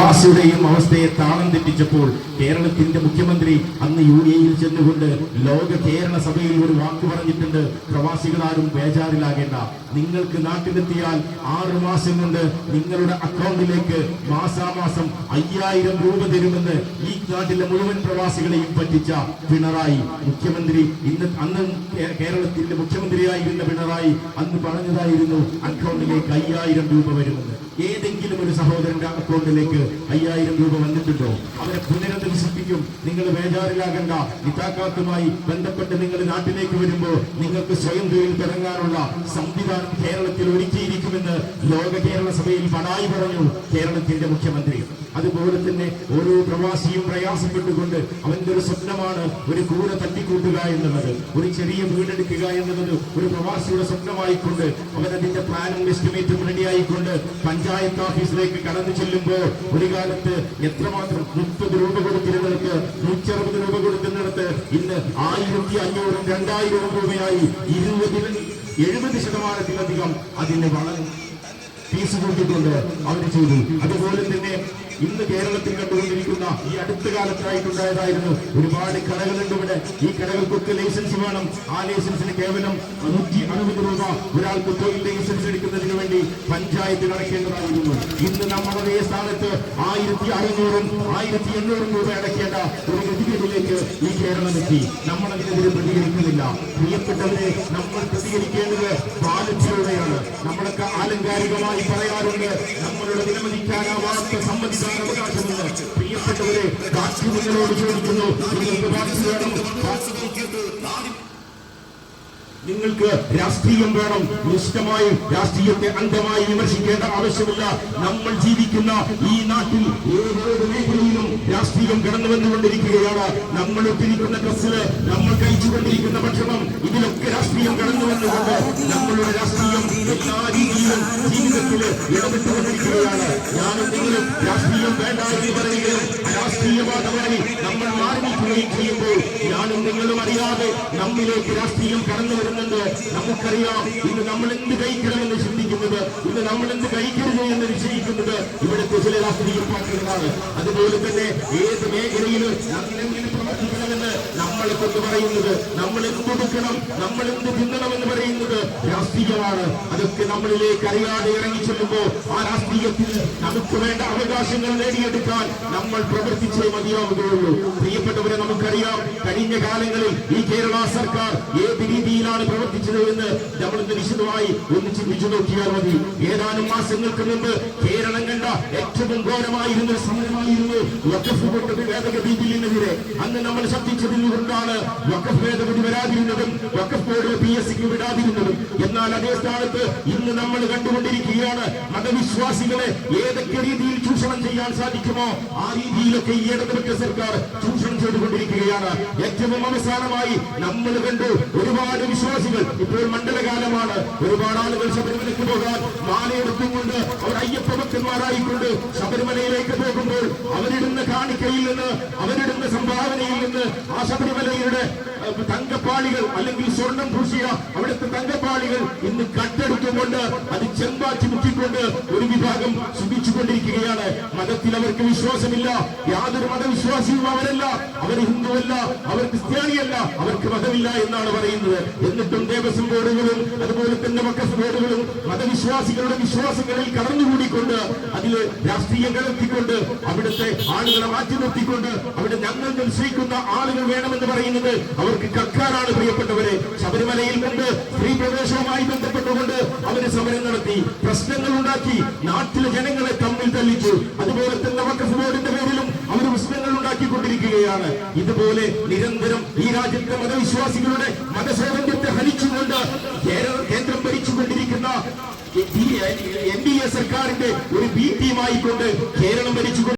പ്രവാസിയുടെയും അവസ്ഥയെ താളം തെറ്റിച്ചപ്പോൾ കേരളത്തിന്റെ മുഖ്യമന്ത്രി അന്ന് UAE ചെന്നുകൊണ്ട് ലോക കേരള സഭയിൽ ഒരു വാക്ക് പറഞ്ഞിട്ടുണ്ട്. പ്രവാസികളാരും ബേജാറിലാകേണ്ട, നിങ്ങൾക്ക് നാട്ടിലെത്തിയാൽ 6 മാസം കൊണ്ട് നിങ്ങളുടെ അക്കൗണ്ടിലേക്ക് മാസാമാസം 5000 രൂപ തരുമെന്ന് ഈ നാട്ടിലെ മുഴുവൻ പ്രവാസികളെയും പറ്റിച്ച പിണറായി മുഖ്യമന്ത്രി അന്ന് കേരളത്തിന്റെ മുഖ്യമന്ത്രിയായിരുന്ന പിണറായി അന്ന് പറഞ്ഞതായിരുന്നു അക്കൗണ്ടിലേക്ക് 5000 രൂപ വരുമെന്ന്. ഏതെങ്കിലും ഒരു സഹോദരന്റെ അക്കൗണ്ടിലേക്ക് 5000 രൂപ വന്നിട്ടുണ്ടോ? അവരെ പുനരധിവസിപ്പിക്കും. നിങ്ങൾ ബേജാറിലാകണ്ട. ഇതാക്കാത്തുമായി ബന്ധപ്പെട്ട് നിങ്ങൾ നാട്ടിലേക്ക് വരുമ്പോൾ നിങ്ങൾക്ക് സ്വയം തൊഴിൽ തുടങ്ങാനുള്ള സംവിധാനം കേരളത്തിൽ ഒരുക്കിയിരിക്കുമെന്ന് ലോക കേരള സഭയിൽ പടായി പറഞ്ഞു കേരളത്തിന്റെ മുഖ്യമന്ത്രി. അതുപോലെ തന്നെ ഓരോ പ്രവാസിയും പ്രയാസപ്പെട്ടുകൊണ്ട് അവന്റെ ഒരു സ്വപ്നമാണ് ഒരു കൂര തട്ടിക്കൂട്ടുക എന്നുള്ളത്, ഒരു ചെറിയ വീടെടുക്കുക എന്നുള്ളത് ഒരു പ്രവാസിയുടെ സ്വപ്നമായിക്കൊണ്ട് അവനതിന്റെ പ്ലാനും എസ്റ്റിമേറ്റും റെഡിയായിക്കൊണ്ട് പഞ്ചായത്ത് ഓഫീസിലേക്ക് കടന്നു ചെല്ലുമ്പോൾ ഒരു കാലത്ത് എത്രമാത്രം 30 രൂപ കൊടുത്തിരുന്നിടത്ത് 160 രൂപ കൊടുക്കുന്നിടത്ത് ഇന്ന് 1500 2000 രൂപയായി 70% അതിന് വളരെ ഫീസ് കൂട്ടിക്കൊണ്ട് അവർ ചെയ്തു. അതുപോലെ തന്നെ ഇന്ന് കേരളത്തിൽ കണ്ടുകൊണ്ടിരിക്കുന്ന ഈ അടുത്ത കാലത്തായിട്ടുണ്ടായതായിരുന്നു ഒരുപാട് കടകളുണ്ട് ഇവിടെ. ഈ കടകൾക്കൊക്കെ ലൈസൻസ് വേണം. ആ ലൈസൻസിന് കേവലം 160 രൂപ ഒരാൾക്ക് തൊഴിൽ ലൈസൻസ് എടുക്കുന്നതിന് വേണ്ടി പഞ്ചായത്ത് അടയ്ക്കേണ്ടതായിരുന്നു. ഇന്ന് നമ്മുടെ അതേ സ്ഥാനത്ത് 1600 1800 രൂപ അടയ്ക്കേണ്ട ഒരു ഗതികേടിലേക്ക് ഈ കേരളം എത്തി. നമ്മൾ അതിനെതിരെ പ്രതികരിക്കുന്നില്ല. പ്രിയപ്പെട്ടവരെ, നമ്മൾ പ്രതികരിക്കേണ്ടത് പാലത്തിലൂടെയാണ്. നമ്മളൊക്കെ ആലങ്കാരികമായി പറയാറുണ്ട് നമ്മളുടെ വിലമതിക്കാനാവാത്ത സമ്മതിദാന അവകാശമുണ്ട്. പ്രിയപ്പെട്ടവരെ, കാറ്റ് നിങ്ങളോട് ചോദിക്കുന്നു, നിങ്ങൾക്ക് കാറ്റ് വേണം, നിങ്ങൾക്ക് രാഷ്ട്രീയം വേണം. നിഷ്ഠമായും രാഷ്ട്രീയത്തെ അന്ധമായി വിമർശിക്കേണ്ട ആവശ്യമില്ല. നമ്മൾ ജീവിക്കുന്ന ഈ നാട്ടിൽ ഏതൊരു മേഖലയിലും രാഷ്ട്രീയം കടന്നു വന്നുകൊണ്ടിരിക്കുകയാണ്. നമ്മൾ ഒത്തിരിക്കുന്ന ഡ്രസ്സില്, നമ്മൾ കഴിച്ചുകൊണ്ടിരിക്കുന്ന ഭക്ഷണം, ഇതിലൊക്കെ രാഷ്ട്രീയം കടന്നു വന്നുകൊണ്ട് നമ്മളുടെ രാഷ്ട്രീയം എല്ലാ രീതിയിലും ജീവിതത്തിൽ ഇടപെട്ടുകൊണ്ടിരിക്കുകയാണ്. ഞാനും നിങ്ങളും രാഷ്ട്രീയം വേണ്ട എന്ന് പറയുകയും രാഷ്ട്രീയവാദമായി നമ്മൾ മാറി നിൽക്കുകയും ചെയ്യുമ്പോൾ ഞാനും നിങ്ങളും അറിയാതെ നമ്മിലേക്ക് രാഷ്ട്രീയം കടന്നു വരുന്നുണ്ട്. നമുക്കറിയാം ഇന്ന് നമ്മൾ എന്ത് കഴിക്കണമെന്ന് ചിന്തിക്കുന്നത്, ഇന്ന് നമ്മൾ എന്ത് കഴിക്കരുത് എന്ന് നിശ്ചയിക്കുന്നത് ഇവിടുത്തെ ചില രാഷ്ട്രീയ പാർട്ടികളാണ്. അതുപോലെ തന്നെ ഏത് മേഖലയിലും നമ്മളെങ്ങനെ പ്രവർത്തിക്കണമെന്ന് നമ്മളെ കൊണ്ട് പറയുന്നത്, നമ്മൾ എന്തൊടുക്കണം, നമ്മൾ എന്ത് തിന്നണമെന്ന് പറയുന്നത് രാഷ്ട്രീയമാണ്. അതൊക്കെ നമ്മളിലേക്ക് അറിയാതെ ഇറങ്ങി ചെല്ലുമ്പോൾ ആ രാഷ്ട്രീയത്തിൽ നമുക്ക് വേണ്ട അവകാശങ്ങൾ നേടിയെടുക്കാൻ നമ്മൾ പ്രവർത്തിച്ചേ മതിയാവുകയുള്ളൂ. പ്രിയപ്പെട്ടവരെ, നമുക്കറിയാം കഴിഞ്ഞ കാലങ്ങളിൽ ഈ കേരള സർക്കാർ ഏത് രീതിയിലാണ് പ്രവർത്തിച്ചത് എന്ന് നമ്മളിന്ന് വിശദമായി ഒന്ന് ചിന്തിച്ചു നോക്കിയാൽ മതി. ഏതാനും മാസങ്ങൾക്ക് മുമ്പ് കേരളം കണ്ട ഏറ്റവും ഘോരമായിരുന്ന സമരമായിരുന്നു വഖഫ് ബോർഡ് ഭേദഗതി ബില്ലിനെതിരെ. അന്ന് നമ്മൾ ശബ്ദിച്ചതുകൊണ്ടാണ് വഖഫ് ഭേദഗതി വരാതിരുന്നതും വഖഫ് ബോർഡ് PSCക്ക് വിടാതിരുന്നതും. എന്നാൽ അതേ സ്ഥാനത്ത് ഇന്ന് നമ്മൾ കണ്ടുകൊണ്ടിരിക്കുകയാണ് മതവിശ്വാസികളെ ഏതൊക്കെ രീതിയിൽ ചൂഷണം ചെയ്യാൻ സാധിക്കുമോ ആ രീതിയിലൊക്കെ ഈ ഇടതുപക്ഷ സർക്കാർ ചൂഷണം ചെയ്തുകൊണ്ടിരിക്കുകയാണ്. ഏറ്റവും അവസാനമായി നമ്മൾ കണ്ടു ഒരുപാട് വിശ്വാസികൾ, ഇപ്പോൾ മണ്ഡലകാലമാണ്, ഒരുപാട് ആളുകൾ ശബരിമലയ്ക്ക് പോകാൻ മാലയെടുത്തുകൊണ്ട് അവർ അയ്യപ്പ ഭക്തന്മാരായിക്കൊണ്ട് ശബരിമലയിലേക്ക് പോകുമ്പോൾ അവരിടുന്ന കാണിക്കയിൽ നിന്ന്, അവരിടുന്ന സംഭാവനയിൽ നിന്ന് ആ ശബരിമലയുടെ തങ്കപ്പാളികൾ അല്ലെങ്കിൽ സ്വർണം പൂശിയ അവിടുത്തെ തങ്കപ്പാളികൾ ഇന്ന് കട്ടെടുത്തുകൊണ്ട് അത് ചെമ്പാറ്റി മുക്കിക്കൊണ്ട് ഒരു വിഭാഗം ശുദ്ധിച്ചുകൊണ്ടിരിക്കുകയാണ്. മതത്തിൽ അവർക്ക് വിശ്വാസമില്ല. യാതൊരു മതവിശ്വാസിയും അവരല്ല. അവർ ഹിന്ദുവല്ല, അവർ ക്രിസ്ത്യാനിയല്ല, അവർക്ക് മതമില്ല എന്നാണ് പറയുന്നത്. എന്നിട്ടും ദേവസ്വം ബോർഡുകളും അതുപോലെ തന്നെ വഖഫ് ബോർഡുകളും മതവിശ്വാസികളുടെ വിശ്വാസങ്ങളിൽ കടന്നുകൂടിക്കൊണ്ട് അതിൽ രാഷ്ട്രീയം കലർത്തിക്കൊണ്ട് അവിടുത്തെ ആളുകളെ മാറ്റി നിർത്തിക്കൊണ്ട് അവിടെ ഞങ്ങൾ നിശ്ചയിക്കുന്ന ആളുകൾ വേണമെന്ന് പറയുന്നത് അവർക്ക് കക്കാനാണ്. പ്രിയപ്പെട്ടവരെ, ശബരിമലയിൽ മുമ്പ് സ്ത്രീ പ്രവേശവുമായി ബന്ധപ്പെട്ടുകൊണ്ട് അവര് സമരം നടത്തി, പ്രശ്നങ്ങൾ ഉണ്ടാക്കി, നാട്ടിലെ ജനങ്ങളെ തമ്മിൽ തല്ലിച്ചു. അതുപോലെ തന്നെ വഖഫ് ബോർഡിന്റെ പേരിലും അവർ പ്രശ്നങ്ങൾ ഉണ്ടാക്കിക്കൊണ്ടിരിക്കുകയാണ്. ഇതുപോലെ നിരന്തരം ഈ രാജ്യത്തെ മതവിശ്വാസികളുടെ മതസ്വാതന്ത്ര്യത്തെ ഹനിച്ചുകൊണ്ട് കേന്ദ്രം ഭരിച്ചുകൊണ്ടിരിക്കുന്ന NDA സർക്കാരിന്റെ ഒരു B ടീമായിക്കൊണ്ട് കേരളം ഭരിച്ചു